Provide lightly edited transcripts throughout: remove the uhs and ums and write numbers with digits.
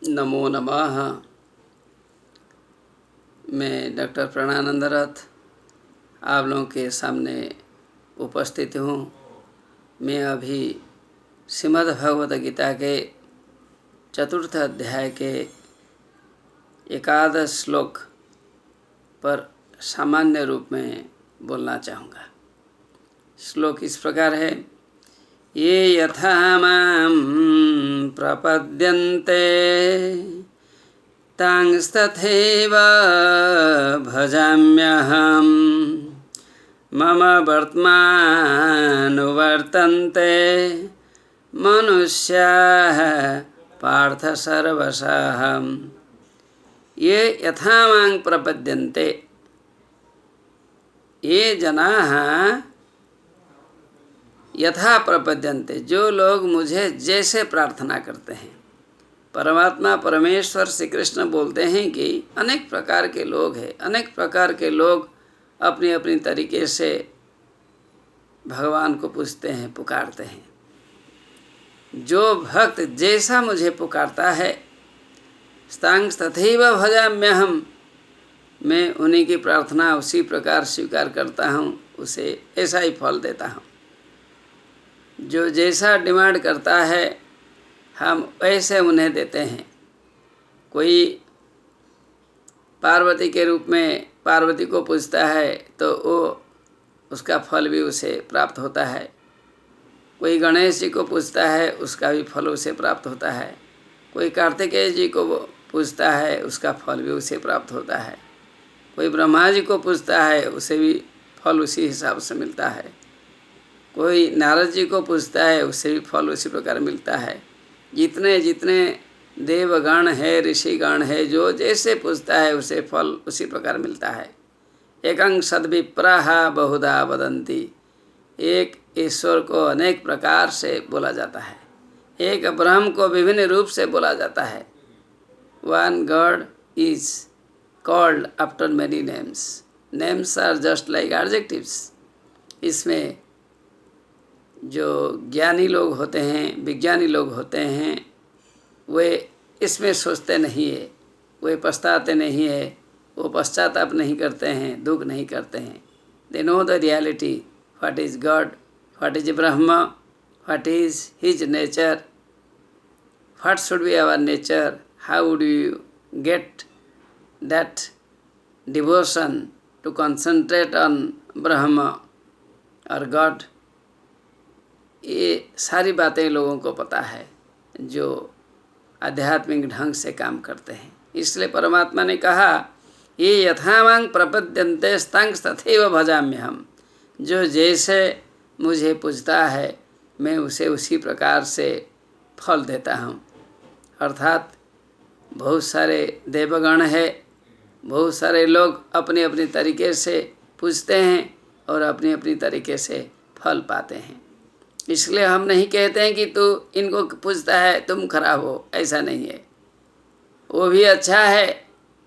नमो नमः। मैं डॉक्टर प्रणयानंद रथ आप लोगों के सामने उपस्थित हूँ। मैं अभी श्रीमद् भगवद गीता के चतुर्थ अध्याय के एकादश श्लोक पर सामान्य रूप में बोलना चाहूँगा। श्लोक इस प्रकार है। ये यथा मां प्रपद्यन्ते तांस्तथैव भजाम्यहं मम वर्त्मानुवर्तन्ते मनुष्याः पार्थ सर्वशः। ये यथा मां प्रपद्यन्ते, ये जनाः यथा प्रपद्यन्ते, जो लोग मुझे जैसे प्रार्थना करते हैं। परमात्मा परमेश्वर श्री कृष्ण बोलते हैं कि अनेक प्रकार के लोग हैं, अनेक प्रकार के लोग अपनी अपनी तरीके से भगवान को पूछते हैं, पुकारते हैं। जो भक्त जैसा मुझे पुकारता है, स्तांग तथैव भजाम्यहम्, मैं उन्हीं की प्रार्थना उसी प्रकार स्वीकार करता हूँ, उसे ऐसा ही फल देता हूँ। जो जैसा डिमांड करता है हम ऐसे उन्हें देते हैं। कोई पार्वती के रूप में पार्वती को पूजता है तो वो उसका फल भी उसे प्राप्त होता है। कोई गणेश जी को पूजता है, उसका भी फल उसे प्राप्त होता है। कोई कार्तिकेय जी को पूजता है, उसका फल भी उसे प्राप्त होता है। कोई ब्रह्मा जी को पूजता है, उसे भी फल उसी हिसाब से मिलता है। कोई नारद जी को पूजता है, उसे भी फल उसी प्रकार मिलता है। जितने जितने देवगण है, ऋषिगण है, जो जैसे पूजता है उसे फल उसी प्रकार मिलता है। एकं सद्विप्राः बहुधा वदन्ति, एक ईश्वर को अनेक प्रकार से बोला जाता है। एक ब्रह्म को विभिन्न रूप से बोला जाता है। One God is called after many names. Names are just like adjectives. इसमें जो ज्ञानी लोग होते हैं, विज्ञानी लोग होते हैं, वे इसमें सोचते नहीं है, वे पछताते नहीं है, वो पश्चाताप नहीं करते हैं, दुख नहीं करते हैं। They know the reality, what is God, what is Brahma, what is his nature, what should be our nature, how would you get that devotion to concentrate on Brahma और गॉड। ये सारी बातें लोगों को पता है जो आध्यात्मिक ढंग से काम करते हैं। इसलिए परमात्मा ने कहा, ये यथा मां प्रपद्यन्ते स्तांग तथैव भजाम्यहम्, जो जैसे मुझे पूजता है मैं उसे उसी प्रकार से फल देता हूँ। अर्थात बहुत सारे देवगण है, बहुत सारे लोग अपने अपने तरीके से पूजते हैं और अपनी अपनी तरीके से फल पाते हैं। इसलिए हम नहीं कहते हैं कि तू इनको पूजता है तुम खराब हो, ऐसा नहीं है। वो भी अच्छा है।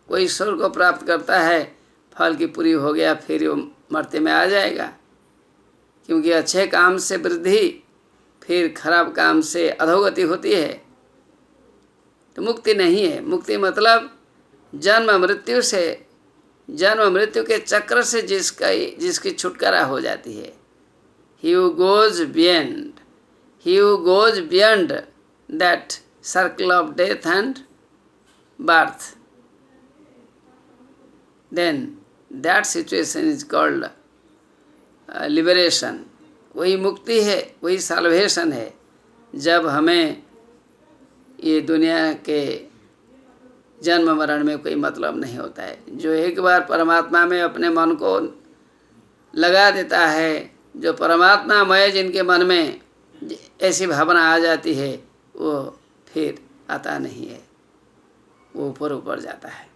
कोई ईश्वर को प्राप्त करता है, फल की पूरी हो गया, फिर वो मरते में आ जाएगा। क्योंकि अच्छे काम से वृद्धि, फिर खराब काम से अधोगति होती है। तो मुक्ति नहीं है। मुक्ति मतलब जन्म मृत्यु से, जन्म मृत्यु के चक्र से जिसकी छुटकारा हो जाती है। He who goes beyond that circle of death and birth, then that situation is called liberation. वही मुक्ति है, वही साल्वेशन है। जब हमें ये दुनिया के जन्म मरण में कोई मतलब नहीं होता है। जो एक बार परमात्मा में अपने मन को लगा देता है, जो परमात्मामय जिनके मन में ऐसी भावना आ जाती है, वो फिर आता नहीं है, वो ऊपर ऊपर जाता है।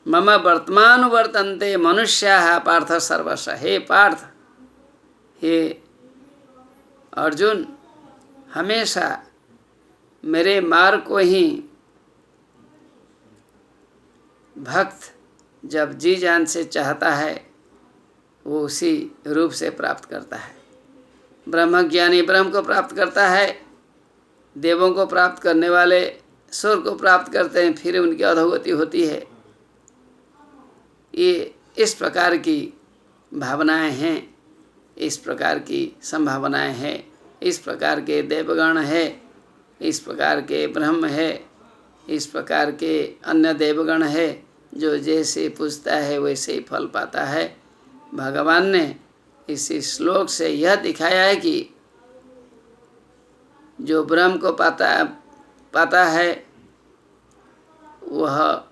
मम वर्तमान वर्तन्ते मनुष्याः पार्थ सर्वश। हे पार्थ, हे अर्जुन, हमेशा मेरे मार्ग को ही भक्त जब जी जान से चाहता है वो उसी रूप से प्राप्त करता है। ब्रह्मज्ञानी ब्रह्म को प्राप्त करता है। देवों को प्राप्त करने वाले स्वर्ग को प्राप्त करते हैं, फिर उनकी अधोगति होती है। ये इस प्रकार की भावनाएं हैं, इस प्रकार की संभावनाएं हैं, इस प्रकार के देवगण है, इस प्रकार के ब्रह्म है, इस प्रकार के अन्य देवगण है। जो जैसे पूजता है वैसे ही फल पाता है। भगवान ने इसी श्लोक से यह दिखाया है कि जो ब्रह्म को पाता है वह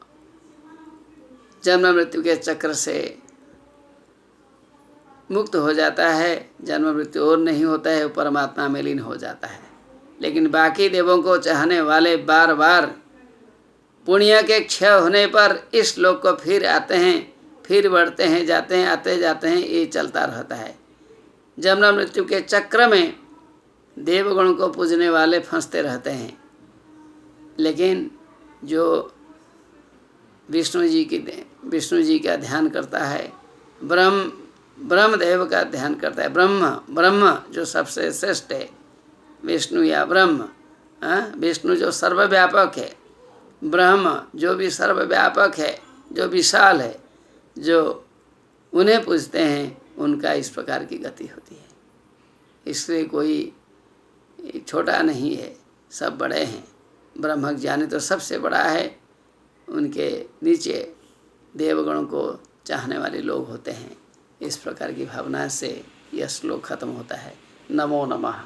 जन्म मृत्यु के चक्र से मुक्त हो जाता है, जन्म मृत्यु और नहीं होता है, वो परमात्मा में लीन हो जाता है। लेकिन बाकी देवों को चाहने वाले बार बार पुण्य के क्षय होने पर इस लोक को फिर आते हैं, फिर बढ़ते हैं, जाते हैं, आते जाते हैं, ये चलता रहता है। जन्म मृत्यु के चक्र में देवगण को पूजने वाले फंसते रहते हैं। लेकिन जो विष्णु जी का ध्यान करता है, ब्रह्मदेव का ध्यान करता है, ब्रह्म जो सबसे श्रेष्ठ है, विष्णु या ब्रह्म, विष्णु जो सर्वव्यापक है, ब्रह्म जो भी सर्वव्यापक है, जो विशाल है, जो उन्हें पूजते हैं उनका इस प्रकार की गति होती है। इसलिए कोई छोटा नहीं है, सब बड़े हैं। ब्रह्म ज्ञानी तो सबसे बड़ा है, उनके नीचे देवगणों को चाहने वाले लोग होते हैं। इस प्रकार की भावना से यह श्लोक खत्म होता है। नमो नमः।